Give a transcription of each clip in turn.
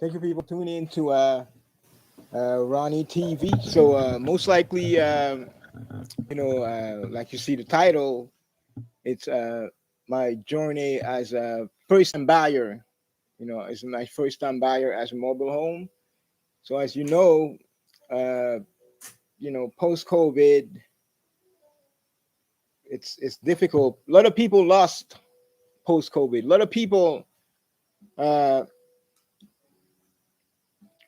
Thank you, people, tuning in to Ronnie TV. So most likely, like you see the title, it's my journey as a first-time buyer. It's my first-time buyer as a mobile home. So as uh, post-COVID, it's difficult. A lot of people lost post-COVID. A lot of people uh,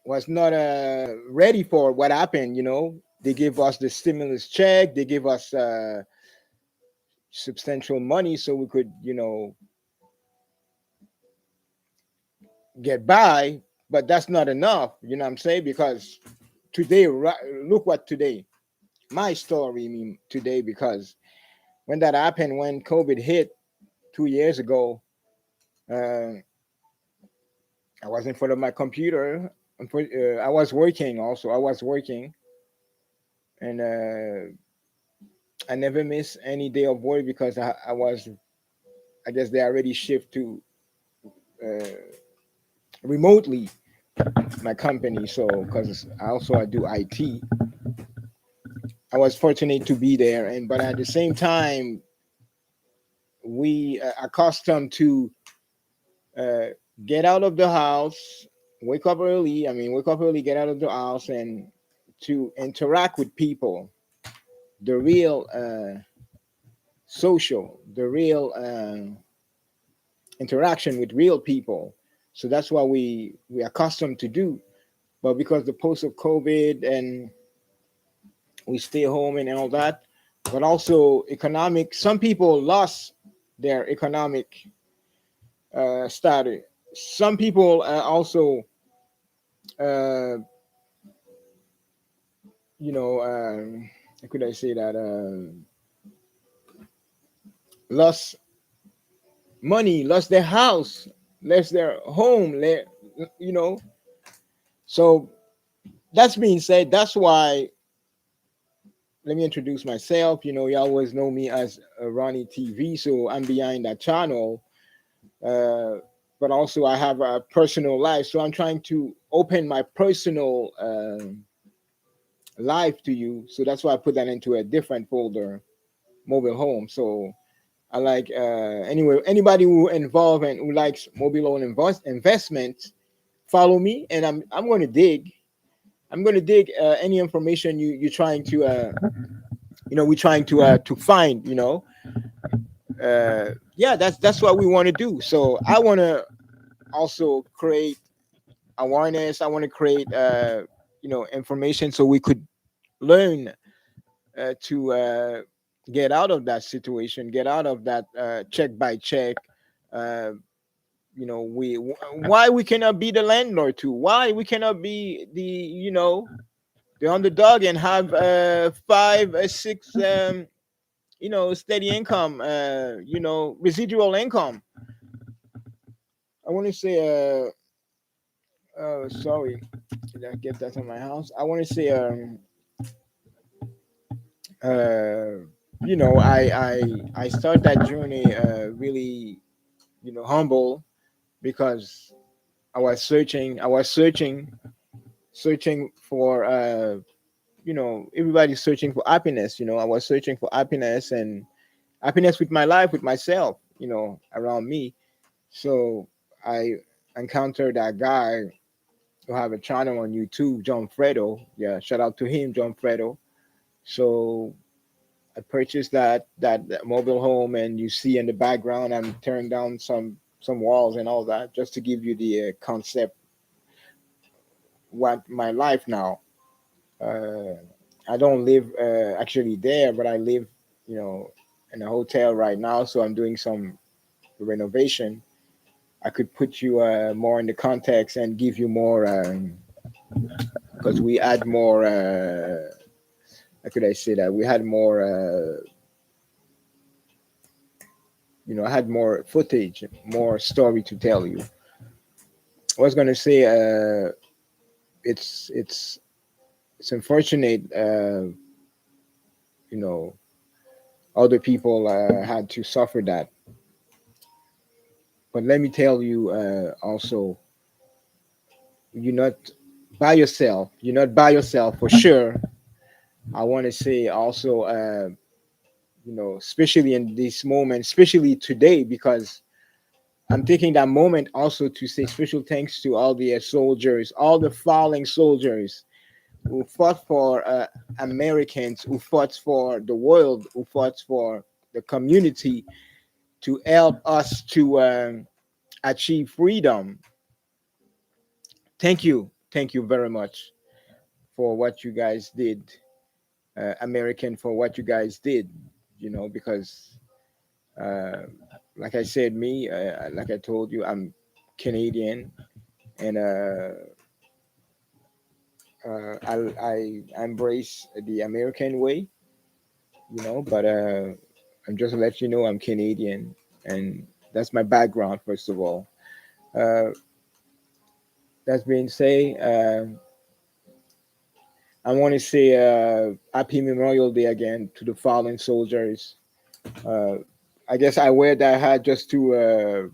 was not ready for what happened. They gave us the stimulus check. They gave us substantial money so we could, get by. But that's not enough. You know what I'm saying? Because today, look what today, my story, I mean, today, because when that happened, when COVID hit 2 years ago, uh, I was in front of my computer. I was working also. I was working, and I never miss any day of work because I guess they already shift to uh, remotely my company. So because I do IT, I was fortunate to be there. And but at the same time, we accustomed to uh, get out of the house, wake up early. I mean, wake up early, get out of the house, and to interact with people, the real social, the real interaction with real people. So that's what we accustomed to do. But because the post of COVID and we stay home and all that, but also economic, some people lost their economic status. Some people also, uh, how could I say that, lost money, lost their house, lost their home, you know. So that's being said, that's why let me introduce myself. You always know me as Ronnie TV, so I'm behind that channel. Uh, but also, I have a personal life, so I'm trying to open my personal life to you. So that's why I put that into a different folder, mobile home. So I like anyway anybody who involved and who likes mobile home investment, follow me, and I'm going to dig. I'm going to dig any information you're trying to we're trying to find. Yeah, that's what we want to do. So I want to also create awareness. I want to create information so we could learn to get out of that situation, get out of that check by check. uh, why we cannot be the landlord too, why we cannot be the underdog and have five six steady income, residual income. I want to say sorry, did I get that on my house? I want to say uh I start that journey really humble, because I was searching for everybody's searching for happiness. I was searching for happiness, and happiness with my life, with myself, around me. So I encountered that guy who have a channel on YouTube, John Fredo. Yeah, shout out to him, John Fredo. So I purchased that mobile home, and you see in the background, I'm tearing down some walls and all that, just to give you the concept what my life now. Uh, I don't live actually there, but I live, you know, in a hotel right now. So I'm doing some renovation. I could put you more in the context and give you more, because we add more. How could I say that? We had more. I had more footage, more story to tell you. I was gonna say, it's it's it's unfortunate. You know, other people had to suffer that. But let me tell you also, You're not by yourself. You're not by yourself for sure. I want to say also, especially in this moment, especially today, because I'm taking that moment also to say special thanks to all the soldiers, all the fallen soldiers who fought for Americans, who fought for the world, who fought for the community to help us to achieve freedom. Thank you very much for what you guys did, American, for what you guys did. Because uh, like I said, me, like I told you, I'm Canadian, and I embrace the American way, but I'm just to let you know I'm Canadian, and that's my background, first of all. Uh, that's being said, I want to say Happy Memorial Day again to the fallen soldiers. Uh, I guess I wear that hat just to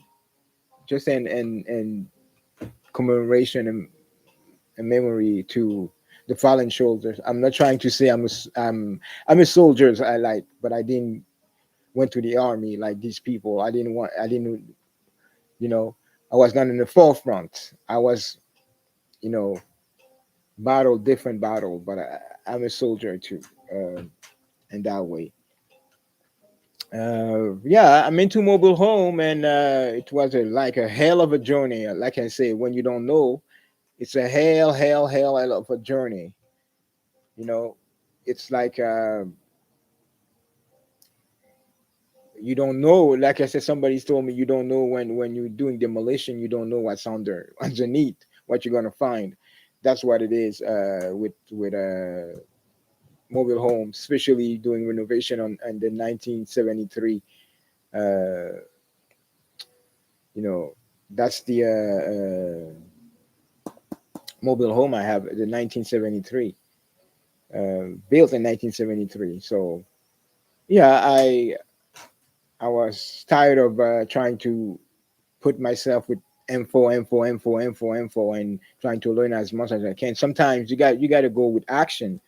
just in commemoration and memory to the fallen soldiers. I'm not trying to say I'm a soldier I like, but I didn't went to the army like these people. I didn't you know I was not in the forefront. I was you know battle different battle, but I'm a soldier too, in that way. Yeah, I'm into mobile home, and it was like a hell of a journey. Like I say, when you don't know, it's a hell of a journey. You know, it's like you don't know. Like I said, somebody's told me you don't know when you're doing demolition, you don't know what's underneath, what you're gonna find. That's what it is with mobile homes, especially doing renovation on the 1973. Uh, you know, that's the mobile home I have, the 1973, built in 1973. So yeah, I was tired of trying to put myself with info, and trying to learn as much as I can. Sometimes you got to go with action.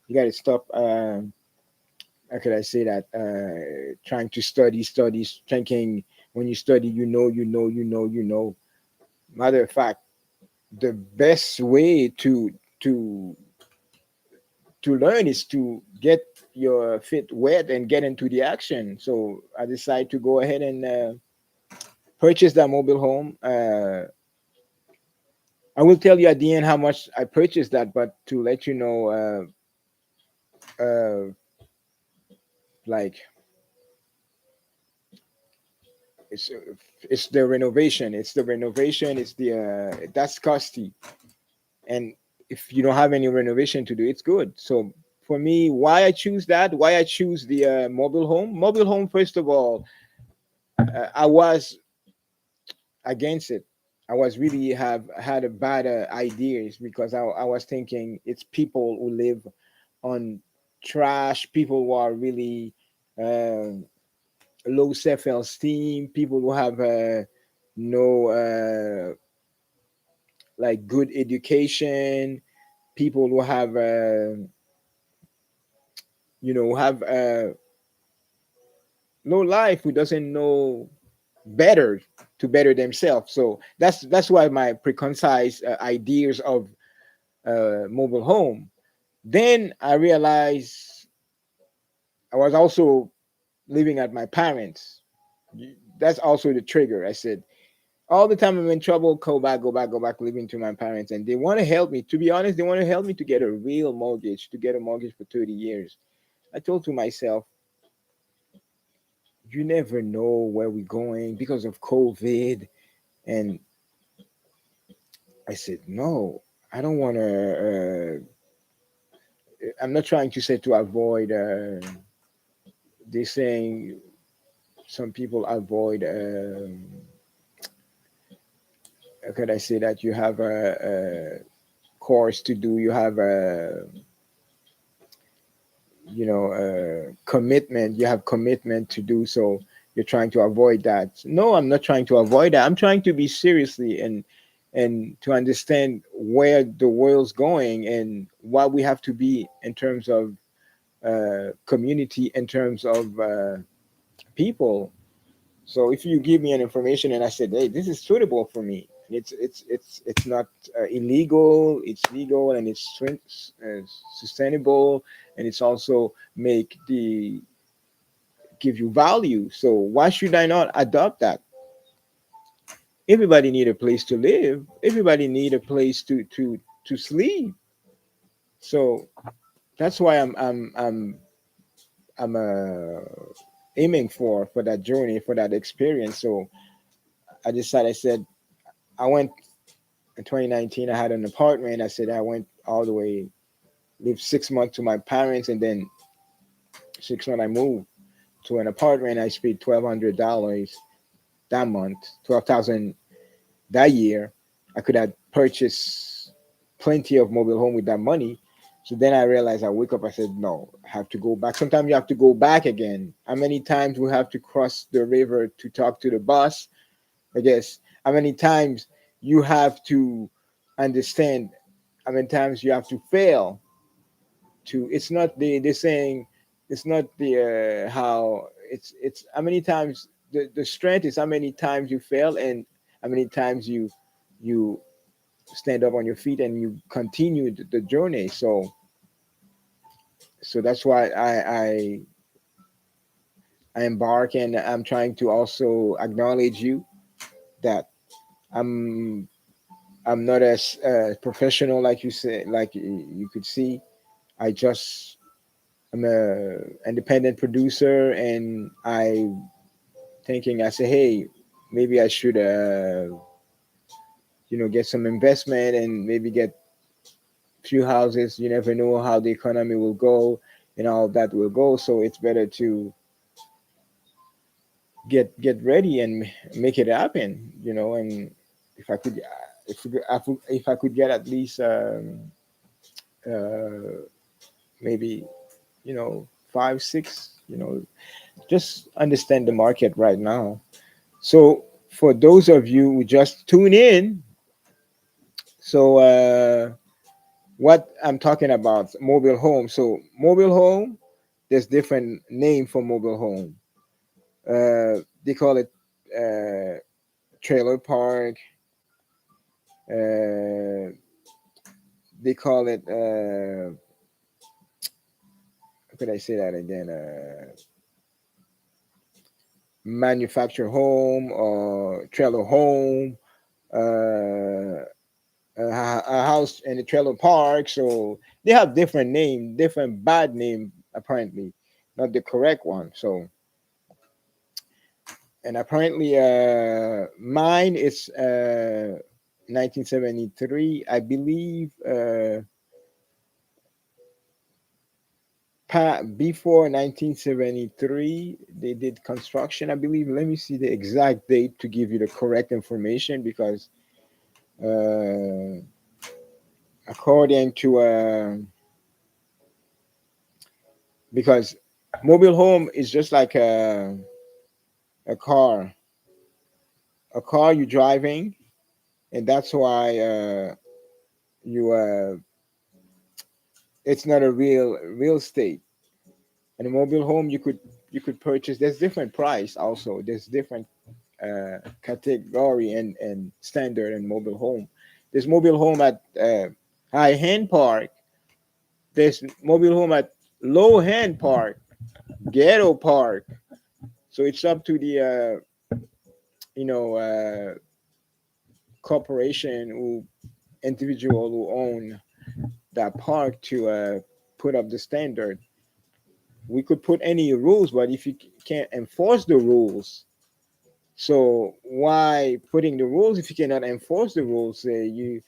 You got to stop. How could I say that? Trying to study, thinking when you study, you know. Matter of fact, the best way to to learn is to get your feet wet and get into the action. So I decided to go ahead and purchase that mobile home. I will tell you at the end how much I purchased that, but to let you know, like it's uh, it's the renovation. It's the renovation. It's the that's costly, and if you don't have any renovation to do, it's good. So for me, why I choose that, why I choose the mobile home. Mobile home, first of all, I was against it. I was really have had a bad ideas because I was thinking it's people who live on trash, people who are really uh, low self-esteem, people who have no like good education, people who have have no life, who doesn't know better to better themselves. So that's why my preconceived ideas of mobile home. Then I realized I was also living at my parents. That's also the trigger. I said, all the time I'm in trouble, go back, living to my parents. And they want to help me. To be honest, they want to help me to get a real mortgage, to get a mortgage for 30 years. I told to myself, you never know where we're going because of COVID. And I said, no, I don't want to. I'm not trying to say to avoid. They're saying some people avoid. How could I say that you have a course to do? You have a commitment. You have commitment to do so. You're trying to avoid that. No, I'm not trying to avoid that. I'm trying to be seriously and and to understand where the world's going and what we have to be in terms of community, in terms of people. So if you give me an information and I said, "Hey, this is suitable for me," it's not illegal, it's legal, and it's sustainable, and it's also make the give you value. So why should I not adopt that? Everybody need a place to live. Everybody need a place to sleep. So that's why I'm aiming for that journey, for that experience. So I decided. I said I went in 2019. I had an apartment. I said I went all the way, lived 6 months to my parents, and then 6 months I moved to an apartment. I spent $1,200 that month, 12,000 that year. I could have purchased plenty of mobile home with that money. So then I realized, I wake up, I said, no, I have to go back. Sometimes you have to go back again. How many times we have to cross the river to talk to the boss? I guess. How many times you have to understand, how many times you have to fail to, it's not the saying, it's not the how, it's how many times, the strength is how many times you fail, and how many times you stand up on your feet and you continue the journey. So that's why I embark, and I'm trying to also acknowledge you that i'm I'm not as professional, like you said, like you could see. I just, I'm a independent producer, and I thinking, I say, hey, maybe I should get some investment and maybe get few houses. You never know how the economy will go and all that will go. So it's better to get ready and make it happen. And if I could, if I could get at least uh, maybe 5 6, just understand the market right now. So for those of you who just tune in, so what I'm talking about, mobile home. So mobile home, there's different name for mobile home. They call it uh, trailer park. Uh, they call it how could I say that again? Manufactured home or trailer home. Uh, a house in the trailer park. So they have different name, different bad name apparently, not the correct one. So, and apparently mine is 1973, I believe. Before 1973 they did construction, I believe. Let me see the exact date to give you the correct information, because uh, according to because mobile home is just like a car, you're driving, and that's why you it's not a real estate. And a mobile home, you could purchase. There's different price also. There's different category and standard in mobile home. There's mobile home at high hand park. There's mobile home at low hand park, ghetto park. So it's up to the you know uh, corporation who individual who own that park to put up the standard. We could put any rules, but if you can't enforce the rules, so why putting the rules if you cannot enforce the rules? Say you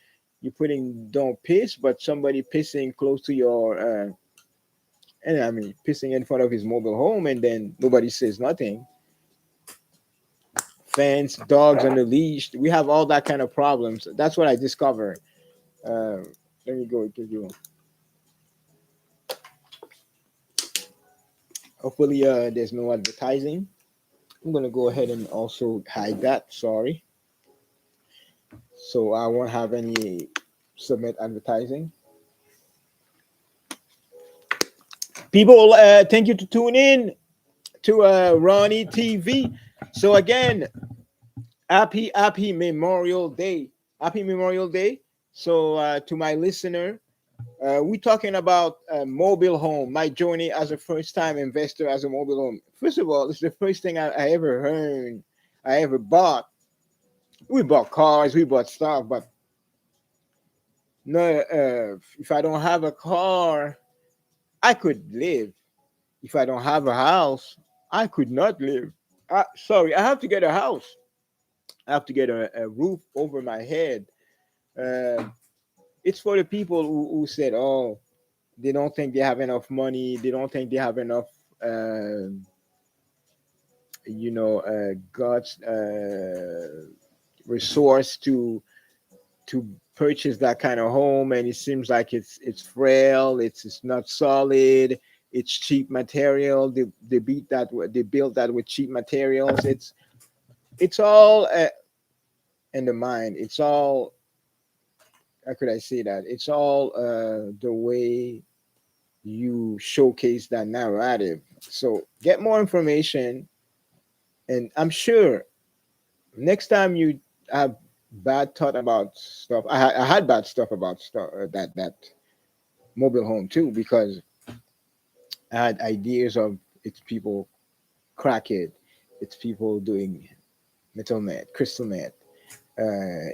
putting don't piss, but somebody pissing close to your and I mean pissing in front of his mobile home, and then nobody says nothing. Fence, dogs on the leash. We have all that kind of problems. That's what I discovered. Uh, Let me go give you. Hopefully, there's no advertising. I'm gonna go ahead and also hide that. Sorry. so I won't have any submit advertising. People, thank you to tune in to Ronnie TV. So again, happy Memorial Day. Happy Memorial Day. So to my listener, we're talking about mobile home. My journey as a first-time investor as a mobile home. First of all, it's the first thing I ever heard, I ever bought. We bought cars, we bought stuff, but no, if I don't have a car, I could live. If I don't have a house, I could not live. Sorry, I have to get a house. I have to get a roof over my head. Uh, it's for the people who said, "Oh, they don't think they have enough money. They don't think they have enough, uh, God's resource to purchase that kind of home, and it seems like it's frail. It's not solid. It's cheap material. They beat that. They built that with cheap materials. It's all in the mind. It's all, how could I say that? It's all the way you showcase that narrative. So get more information, and I'm sure next time you have bad thought about stuff, I had bad stuff about stuff that mobile home too, because I had ideas of it's people crack it, it's people doing metal meth, crystal meth,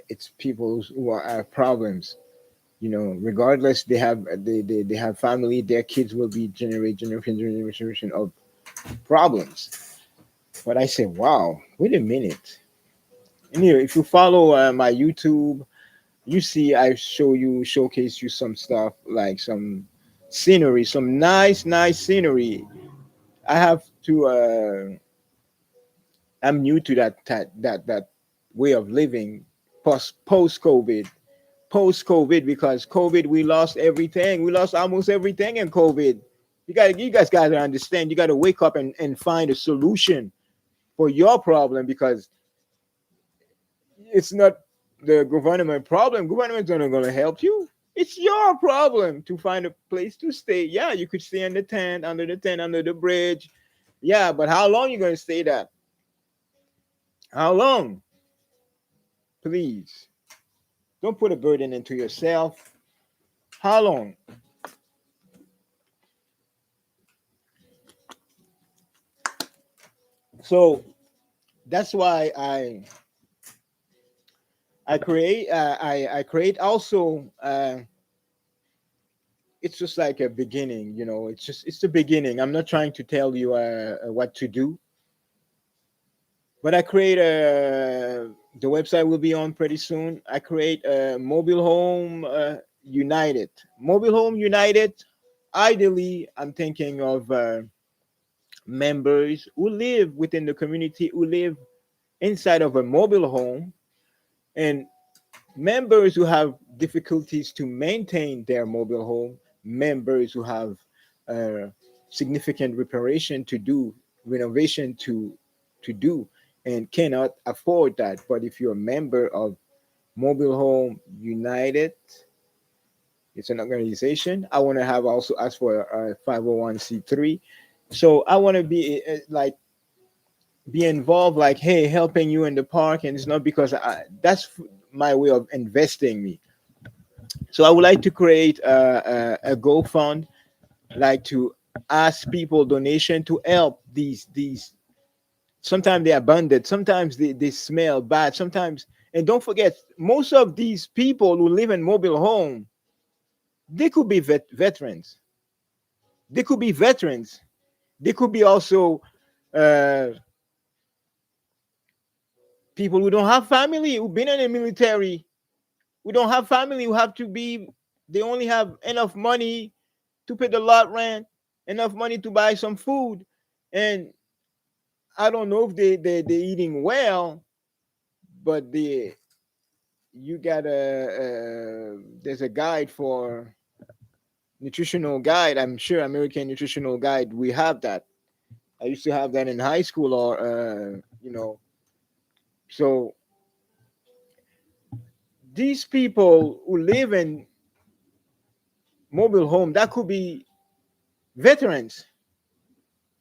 it's people who have problems. Regardless, they have family, their kids will be generation of problems. But I say, wow, wait a minute. And if you follow my YouTube, you see I showcase you some stuff like some scenery, some nice scenery. I have to. I'm new to that way of living post COVID. Post COVID, because COVID, we lost everything. We lost almost everything in COVID. You guys got to understand. You got to wake up and find a solution for your problem, because it's not the government problem. Government's not going to help you. It's your problem to find a place to stay. Yeah, you could stay in the tent, under the bridge. Yeah, but how long you going to stay that? How long? Please don't put a burden into yourself. How long? So that's why I create also. It's just like a beginning, it's the beginning. I'm not trying to tell you what to do, but I create a the website will be on pretty soon. I create a mobile home united, mobile home united. Ideally, I'm thinking of members who live within the community, who live inside of a mobile home, and members who have difficulties to maintain their mobile home, members who have uh, significant reparation to do, renovation to do, and cannot afford that. But if you're a member of Mobile Home United, it's an organization. I want to have also ask for a 501c3. So I want to be like be involved, like, hey, helping you in the park, and it's not because that's my way of investing me. So I would like to create a GoFund, like to ask people donation to help these. Sometimes they are abandoned. Sometimes they smell bad. Sometimes, and don't forget, most of these people who live in mobile home, they could be veterans. They could be veterans. They could be also uh, people who don't have family, who've been in the military, who don't have family, who have to be. They only have enough money to pay the lot rent, enough money to buy some food, and I don't know if they're eating well, but you got there's a guide for nutritional guide. I'm sure American Nutritional Guide. We have that. I used to have that in high school, or so these people who live in mobile home, that could be veterans.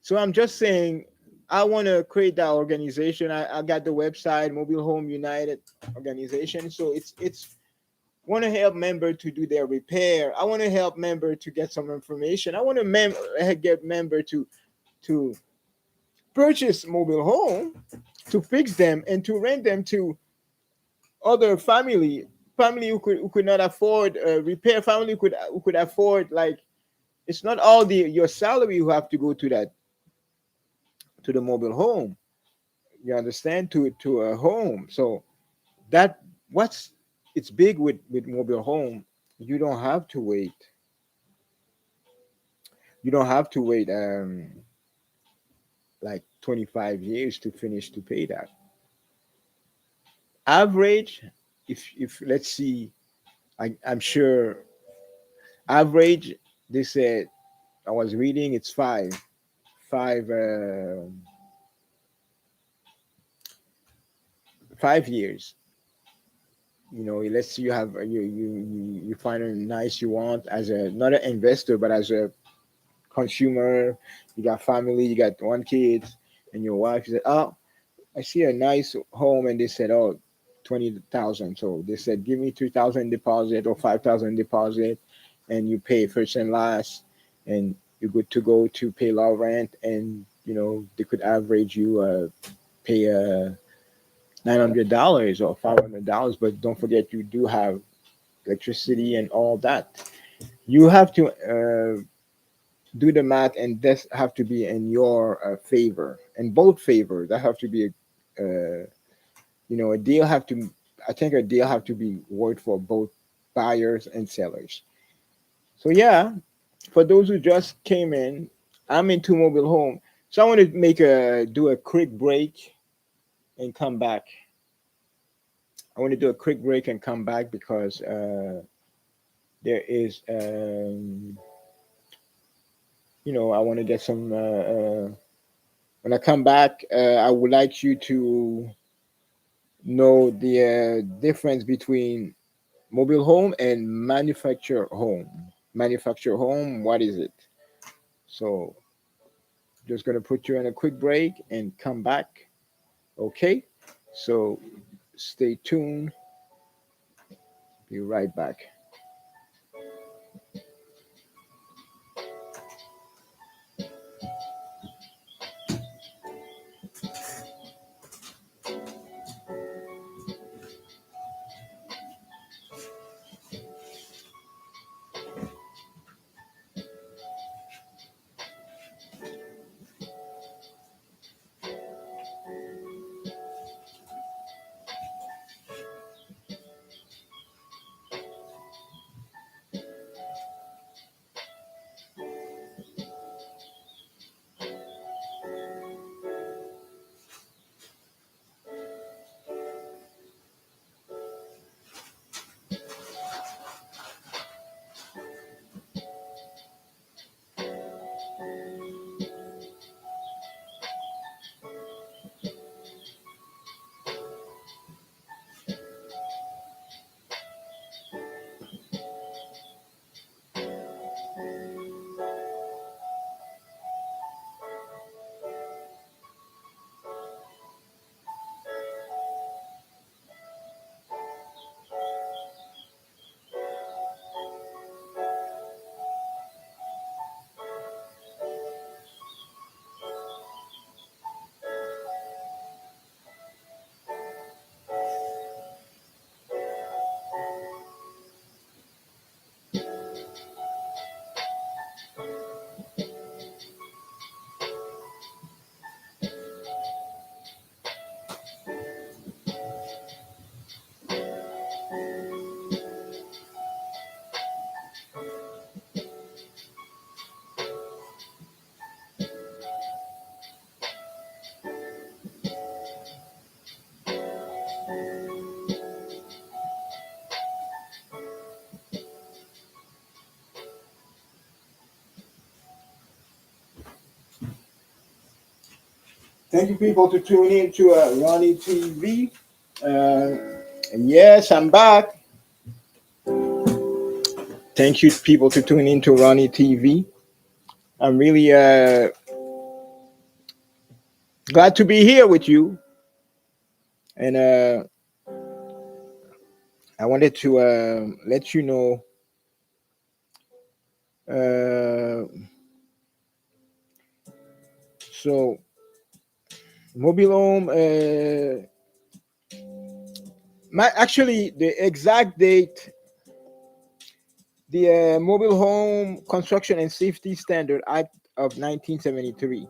So I'm just saying, I want to create that organization. I got the website, Mobile Home United organization. So it's want to help member to do their repair. I want to help member to get some information. I want to get member to purchase mobile home, to fix them and to rent them to other family who could not afford repair, family who could afford, like, it's not all the your salary who have to go to that, to the mobile home, you understand, to a home. So that, what's, it's big with mobile home. You don't have to wait, you don't have to wait like 25 years to finish to pay that. Average, if let's see, I'm sure average, they said, I was reading, it's 5 years. You know, let's say you have you find a nice, you want, as a, not an investor but as a consumer, you got family, you got one kid and your wife, you said, oh, I see a nice home, and they said, oh, 20,000. So they said, give me 3,000 deposit or 5,000 deposit, and you pay first and last, and you're good to go to pay low rent. And you know, they could average you pay $900 or $500, but don't forget, you do have electricity and all that. You have to do the math, and this have to be in your favor, in both favor. That have to be you know, a deal have to, I think a deal have to be worked for both buyers and sellers. So yeah, for those who just came in, I'm into mobile home. So I want to do a quick break and come back. I want to do a quick break and come back because there is you know, I want to get some when I come back, I would like you to know the difference between mobile home and manufactured home. Manufactured home, what is it? So just gonna put you in a quick break and come back. Okay? So stay tuned. Be right back. Thank you, people, to tune in to Ronnie TV. Yes, I'm back. Thank you, people, to tune in to Ronnie TV. I'm really glad to be here with you, and I wanted to let you know. Uh, so, mobile home. Actually, the exact date. The Mobile Home Construction and Safety Standard Act of 1973.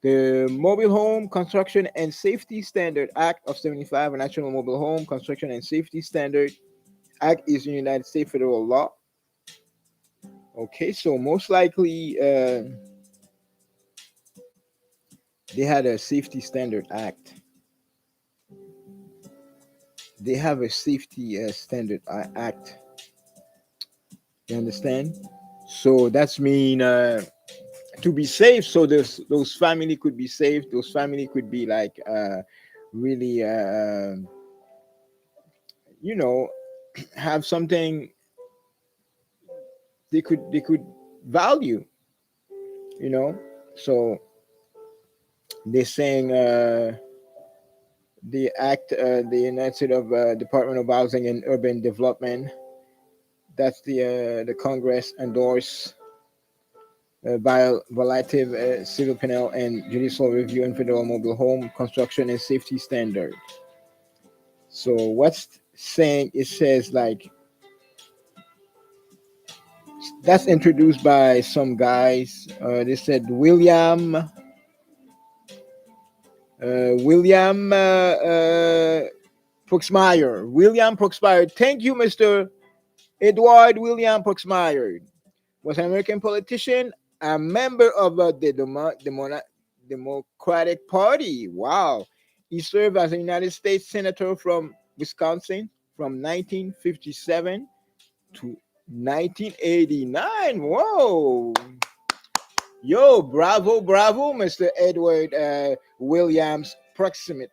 The Mobile Home Construction and Safety Standard Act of 75, a National Mobile Home Construction and Safety Standard Act, is in United States federal law. Okay, so most likely they had a Safety Standard Act. They have a Safety Standard Act. You understand? So that's mean to be safe. So those family could be safe. Those family could be like really, you know, have something they could value. You know, so they're saying the act, the United States of Department of Housing and Urban Development. That's the Congress endorsed violative civil penal and judicial review and federal mobile home construction and safety standard. So what's saying, it says like that's introduced by some guys. They said William Proxmire. William Proxmire. Thank you, Mr. Edward William Proxmire. Was an American politician, a member of Democratic Party. Wow. He served as a United States Senator from Wisconsin from 1957 to 1989. Whoa. Yo, bravo, bravo, Mr. Edward Williams Proximate.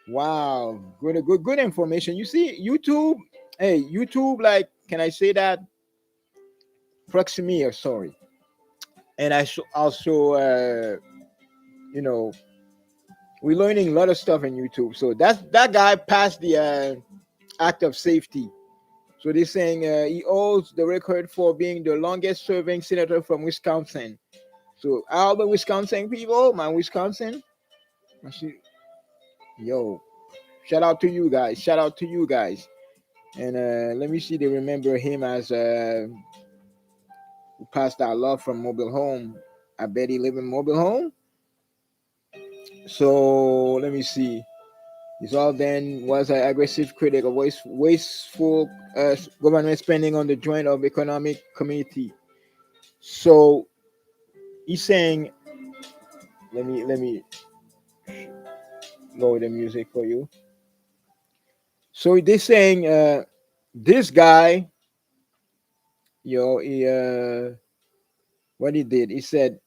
Wow. Good information. You see, YouTube, hey, YouTube, like, can I say that? Proximere, sorry. And also, you know, we're learning a lot of stuff in YouTube. So that guy passed the act of safety. So they're saying he holds the record for being the longest serving senator from Wisconsin. So all the Wisconsin people, man, Wisconsin, yo, shout out to you guys. Shout out to you guys. And let me see, they remember him as who passed that law from mobile home. I bet he live in mobile home. So let me see. He's all then was an aggressive critic of wasteful government spending on the joint of economic community. So he's saying, let me lower the music for you. So they're saying this guy, he what he did, he said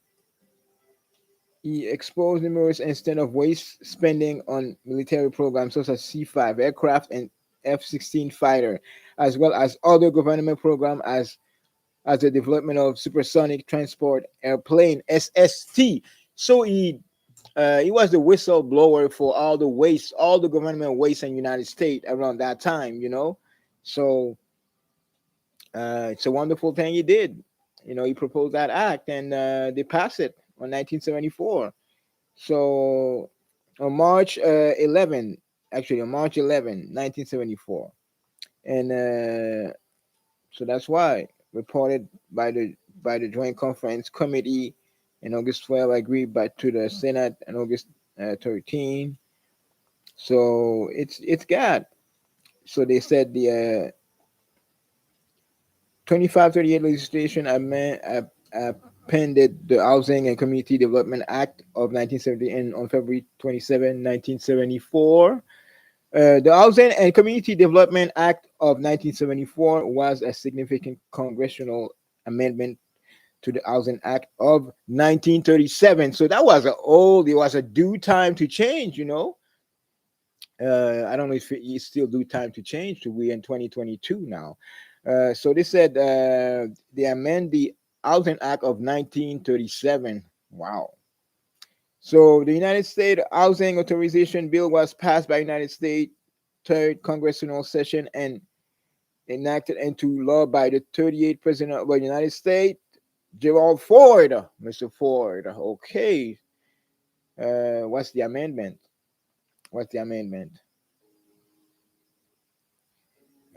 he exposed numerous instances of waste spending on military programs such as C-5 aircraft and F-16 fighter, as well as other government programs as the development of supersonic transport airplane (SST). So he was the whistleblower for all the waste, all the government waste in the United States around that time. So it's a wonderful thing he did. He proposed that act, and they passed it on 1974. So on March 11, actually on March 11, 1974, and so that's why reported by the Joint Conference Committee in August 12, agreed by to the Senate in August 13. So it's got. So they said the 2538 legislation appended the Housing and Community Development Act of 1970 and on February 27, 1974. The Housing and Community Development Act of 1974 was a significant congressional amendment to the Housing Act of 1937. So that was it was a due time to change. I don't know if it's still due time to change. We in 2022 now. So they said they amend the Housing Act of 1937. Wow. So the United States Housing Authorization Bill was passed by United States Third Congressional Session and enacted into law by the 38th President of the United States, Gerald Ford. Mr. Ford. Okay. What's the amendment? What's the amendment?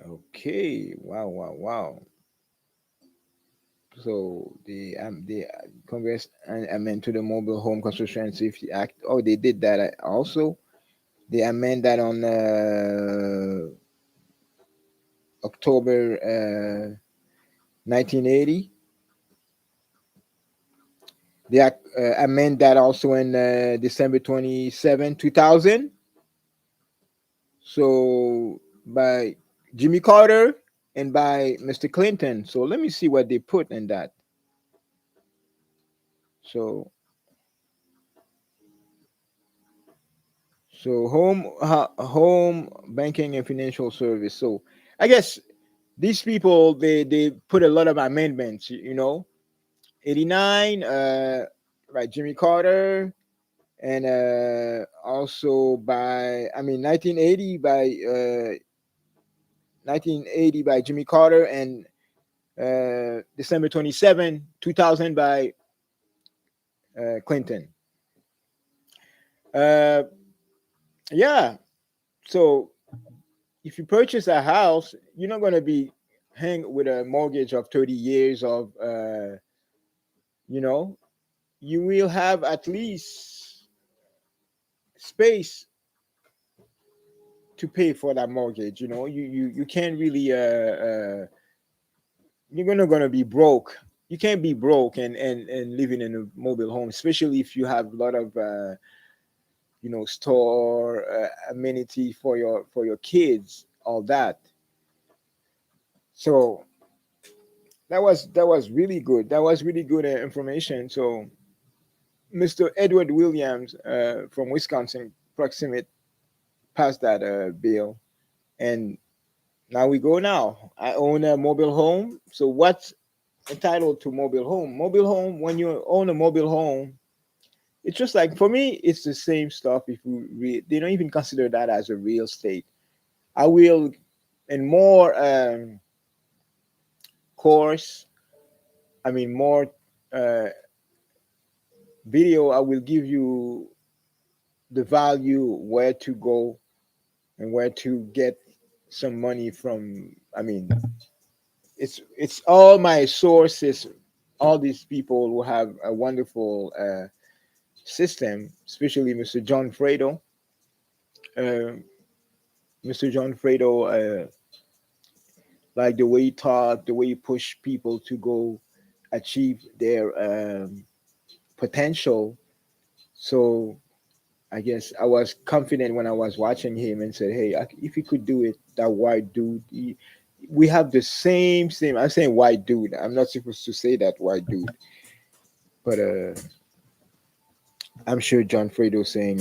Okay. Wow. Wow. Wow. So the Congress amend to the Mobile Home Construction and Safety Act. Oh, they did that also. They amend that on October 1980. They amend that also in December 27, 2000. So by Jimmy Carter and by Mr. Clinton. So let me see what they put in that. So home banking and financial service. So I guess these people they put a lot of amendments. 89 by Jimmy Carter, and also by 1980 by Jimmy Carter, and December 27, 2000 by Clinton. Uh, yeah. So if you purchase a house, you're not going to be hang with a mortgage of 30 years of you know you will have at least space to pay for that mortgage. You can't really you're not gonna be broke. You can't be broke and living in a mobile home, especially if you have a lot of store amenity for your kids, all that. So that was really good. That was really good information. So Mr. Edward Williams from Wisconsin Proximate passed that bill, and now we go. Now I own a mobile home. So what's entitled to mobile home? Mobile home. When you own a mobile home, it's just like, for me, it's the same stuff. If they don't even consider that as a real estate. I will, in more course, more uh, video, I will give you the value, where to go and where to get some money from. It's all my sources. All these people who have a wonderful system, especially Mr. John Fredo. Uh, Mr. John Fredo, like the way he talk, the way he push people to go achieve their potential. So I guess I was confident when I was watching him and said, "Hey, if he could do it, that white dude, we have the same. I'm saying white dude. I'm not supposed to say that white dude, but I'm sure John Fredo saying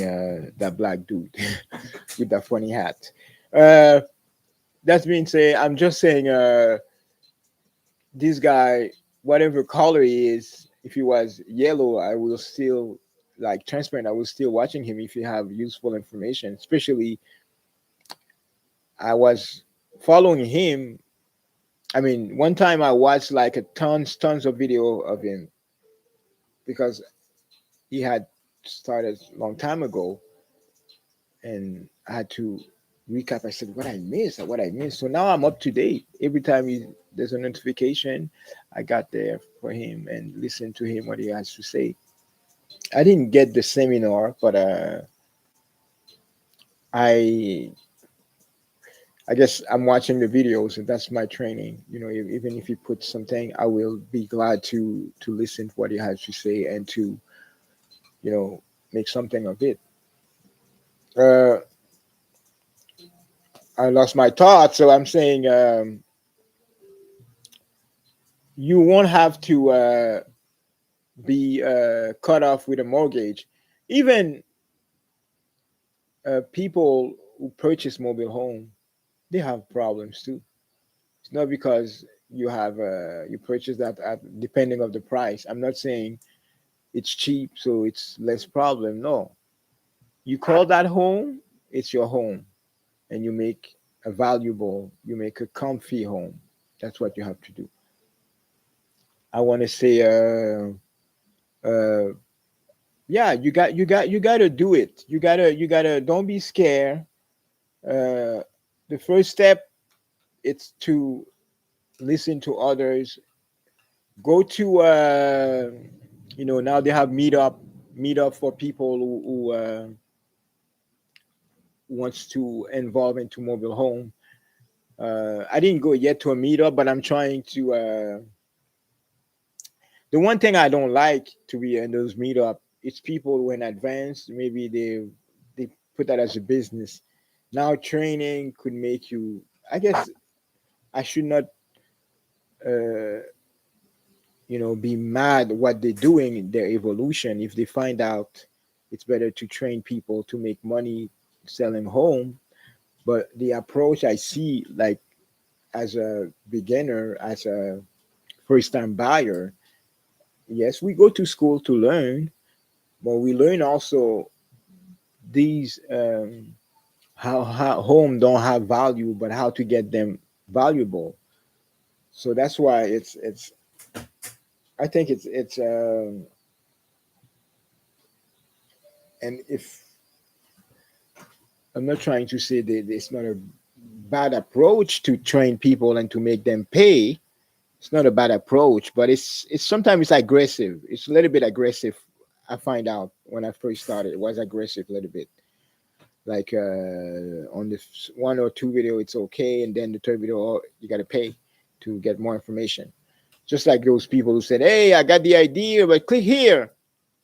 that black dude with that funny hat. Uh, that's being said, I'm just saying this guy, whatever color he is, if he was yellow, I will still, like, transparent. I will still watching him if he have useful information. Especially, I was following him. One time I watched like a tons of video of him, because he had started a long time ago, and I had to recap. I said what I missed. So now I'm up to date. Every time there's a notification, I got there for him and listen to him what he has to say. I didn't get the seminar, but I I guess I'm watching the videos, and that's my training. Even if he puts something, I will be glad to listen to what he has to say and to you know make something of it. Uh, I lost my thought, so I'm saying you won't have to be cut off with a mortgage. Even people who purchase mobile home, they have problems too. It's not because you have you purchase that at depending of the price. I'm not saying it's cheap, so it's less problem. No, you call that home, it's your home, and you make a valuable, you make a comfy home. That's what you have to do. I want to say, uh, yeah, you got to do it. You gotta. Don't be scared. Uh, the first step it's to listen to others. Go to, now they have meetup for people who wants to involve into mobile home. I didn't go yet to a meetup, but I'm trying to. The one thing I don't like to be in those meetup, it's people who in advance. Maybe they put that as a business. Now training could make you. I guess I should not, uh, be mad what they're doing, their evolution. If they find out, it's better to train people to make money selling home. But the approach I see, like as a beginner, as a first time buyer, yes, we go to school to learn, but we learn also these how home don't have value, but how to get them valuable. So that's why it's I think it's and if I'm not trying to say that it's not a bad approach to train people and to make them pay. It's not a bad approach, but it's sometimes it's aggressive. It's a little bit aggressive. I find out when I first started, it was aggressive a little bit. Like on the one or two video, it's okay, and then the third video, oh, you got to pay to get more information. Just like those people who said, "Hey, I got the idea, but click here,"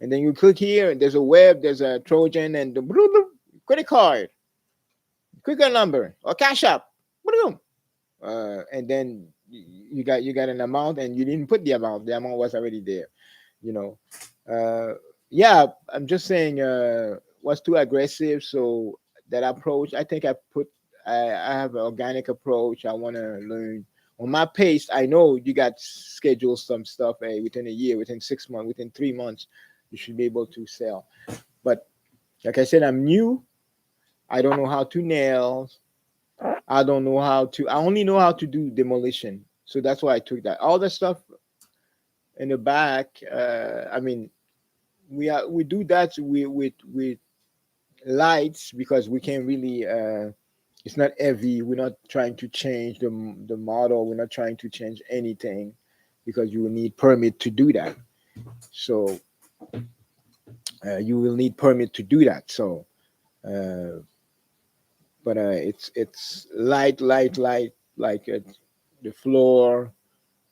and then you click here, and there's a web, there's a Trojan, and the credit card, quicker number, or cash app, and then you got an amount, and you didn't put the amount. The amount was already there. You know, yeah. I'm just saying, was too aggressive. So that approach, I think I have an organic approach. I want to learn on my pace. I know you got scheduled some stuff within a year, within 6 months, within 3 months, you should be able to sell. But like I said, I'm new. I don't know how to nail. I don't know how to. I only know how to do demolition. So that's why I took that. All the stuff in the back. I mean, we do that with lights because we can really. It's not heavy. We're not trying to change the model. We're not trying to change anything because you will need permit to do that. So you will need permit to do that. So, uh, but it's light, like the floor.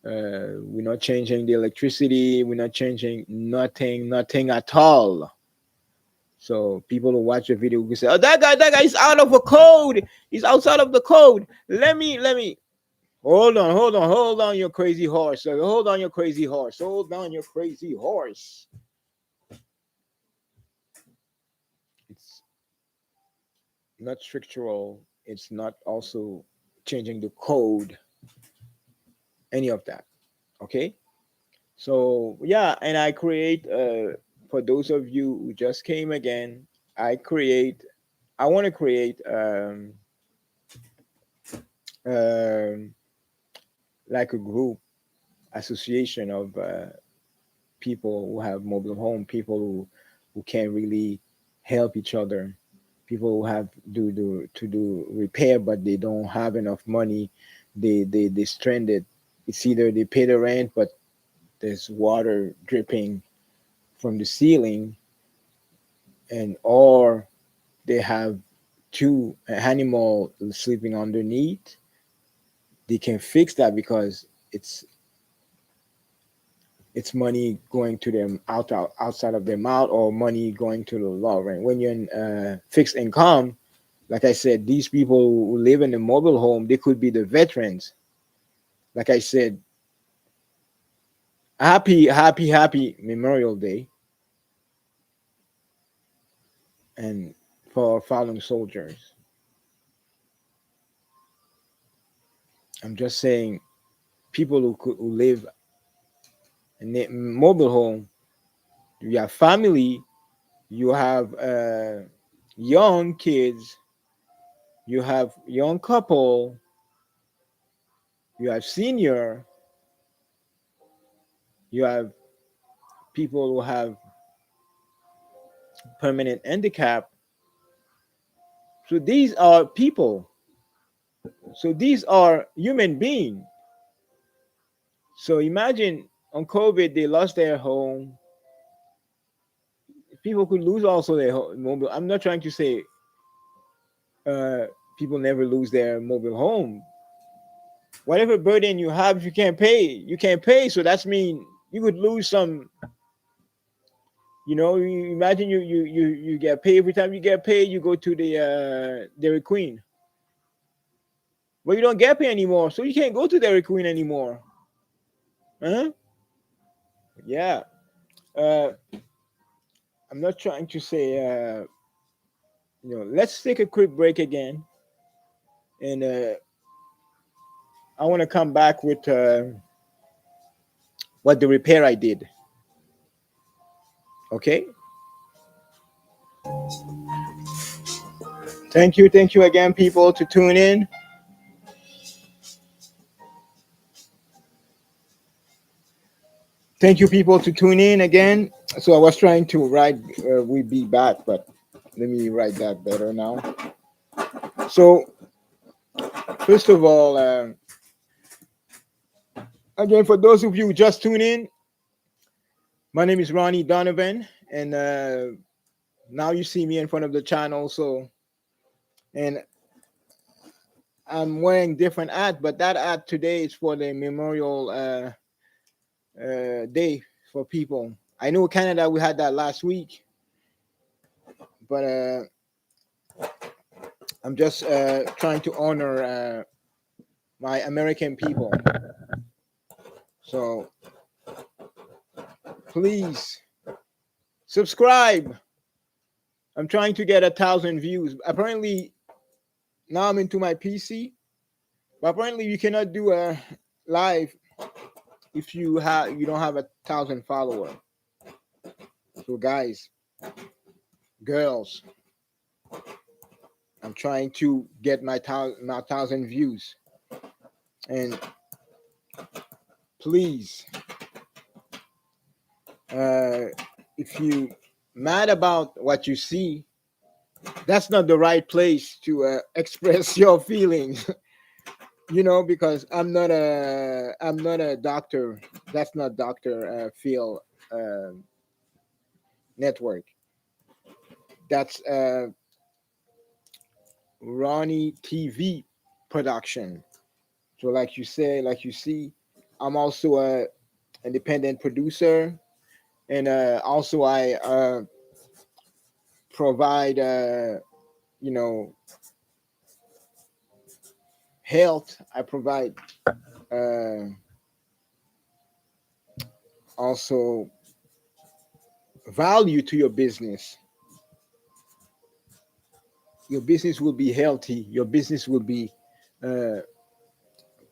We're not changing the electricity. We're not changing nothing at all. So people who watch the video will say, "Oh, that guy is out of a code. He's outside of the code. Let me. Hold on, your crazy horse. Hold on, your crazy horse. Hold on, your crazy horse. It's not structural. It's not also changing the code. Any of that. Okay." So yeah, and I create for those of you who just came again, I create I want to create um, like a group association of people who have mobile home, people who can really help each other, people who have do repair but they don't have enough money, they stranded. It's either they pay the rent but there's water dripping from the ceiling, and or they have two animal sleeping underneath. They can fix that because it's money going to them outside of their mouth, or money going to the law. Right, when you're in fixed income, like I said, these people who live in a mobile home, they could be the veterans. Like I said, happy Memorial Day, and for fallen soldiers. I'm just saying people who live in a mobile home, you have family, you have young kids, you have young couple, you have senior, you have people who have permanent handicap. So these are people. So these are human beings. So imagine on COVID they lost their home. People could lose also their mobile. I'm not trying to say uh, people never lose their mobile home. Whatever burden you have, if you can't pay, you can't pay. So that's mean you could lose some. You imagine you get paid every time you get paid. You go to the Dairy Queen, well you don't get paid anymore, so you can't go to Dairy Queen anymore. Huh? Yeah. Uh, I'm not trying to say. Let's take a quick break again, and I want to come back with what the repair I did. Okay. Thank you again, people, to tune in. Thank you, people, to tune in again. So I was trying to write "we be back," but let me write that better now. So first of all, again, for those of you who just tune in, my name is Ronnie Donovan, and now you see me in front of the channel. So, and I'm wearing different hat, but that hat today is for the Memorial Day for people. I know Canada we had that last week, but I'm just trying to honor my American people. So please subscribe. I'm trying to get 1,000 views. Apparently now I'm into my PC, but apparently you cannot do a live if you don't have 1,000 followers. So guys, girls, I'm trying to get my 1,000 views, and please, uh, if you mad about what you see, that's not the right place to express your feelings. Because I'm not a doctor. That's not Dr. Phil uh, network. That's Ronnie TV production. So like you see, I'm also a independent producer, and also I provide you know health. I provide uh, also value to your business. Your business will be healthy. Your business will be uh,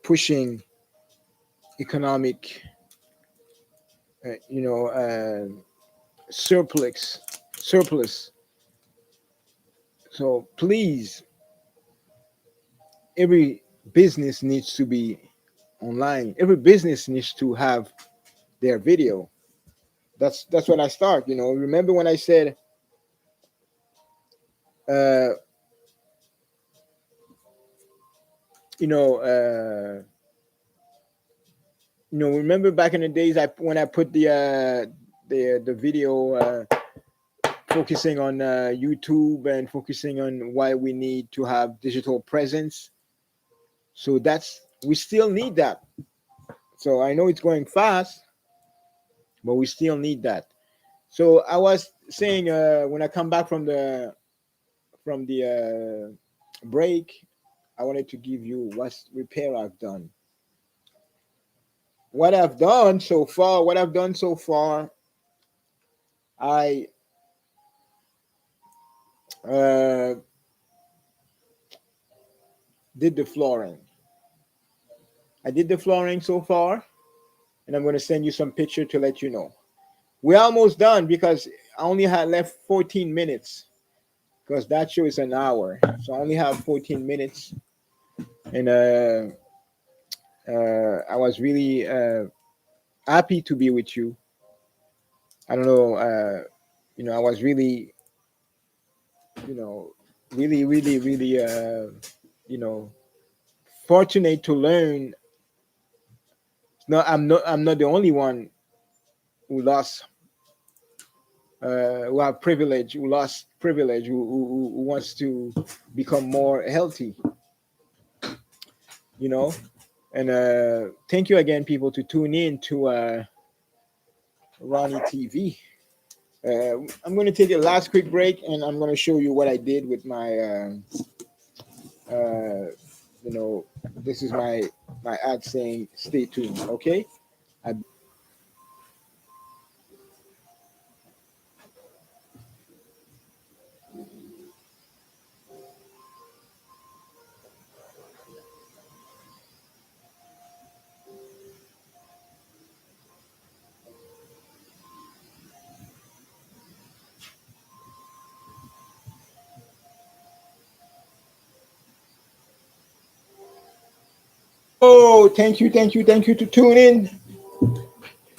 pushing economic, surplus, surplus. So please, every business needs to be online. Every business needs to have their video. That's when I start. Remember when I said, uh, you know, uh, remember back in the days, when I put the video focusing on YouTube and focusing on why we need to have digital presence. So we still need that. So I know it's going fast, but we still need that. So I was saying when I come back from the break, I wanted to give you what repair I've done. What I've done so far, I uh, did the flooring. I did the flooring so far, and I'm going to send you some picture to let you know. We're almost done because I only had left 14 minutes because that show is an hour. So I only have 14 minutes. And I was really happy to be with you. I don't know, I was really, you know, really, you know, fortunate to learn. No, I'm not the only one who lost, who have privilege, who lost privilege, who wants to become more healthy, you know. And thank you again, people, to tune in to Ronnie TV. I'm going to take a last quick break, and I'm going to show you what I did with my, uh, you know, this is my ad saying, "Stay tuned." Okay. I Oh, thank you to tune in.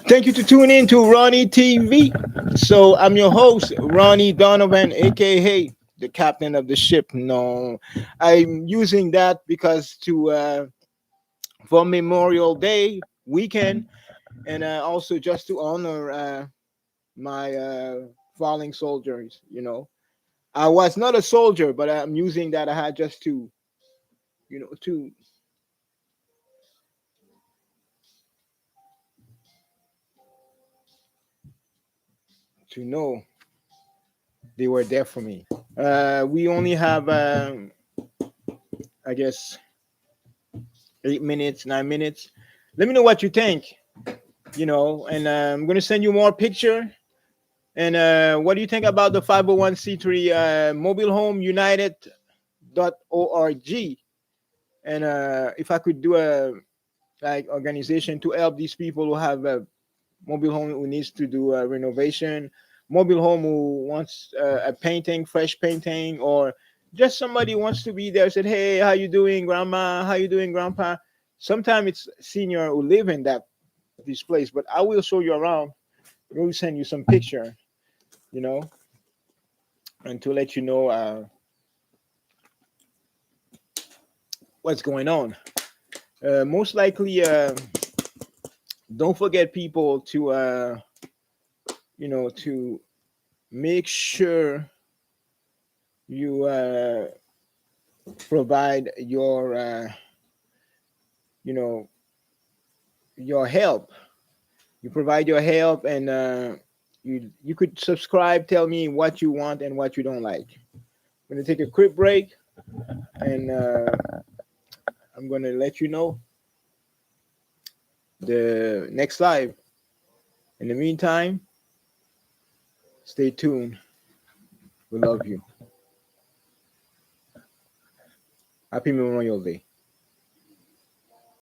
Thank you to tune in to Ronnie TV. So I'm your host, Ronnie Donovan, aka the captain of the ship. No, I'm using that because to for Memorial Day weekend, and also just to honor my falling soldiers. I was not a soldier, but I'm using that I had just to, you know, to know they were there for me. We only have, I guess, 8 minutes, 9 minutes. Let me know what you think. And I'm gonna send you more picture. And what do you think about the 501c3 Mobile Home United.org? And if I could do a like organization to help these people who have a mobile home who needs to do a renovation, mobile home who wants a painting, fresh painting, or just somebody who wants to be there. Said, "Hey, how you doing, grandma? How you doing, grandpa?" Sometimes it's senior who live in this place, but I will show you around. We'll send you some picture, you know, and to let you know what's going on. Most likely, don't forget people to to make sure you provide you know your help. You provide your help, and you could subscribe. Tell me what you want and what you don't like. I'm gonna take a quick break, and I'm gonna let you know the next live. In the meantime, stay tuned. We love you. Happy Memorial Day.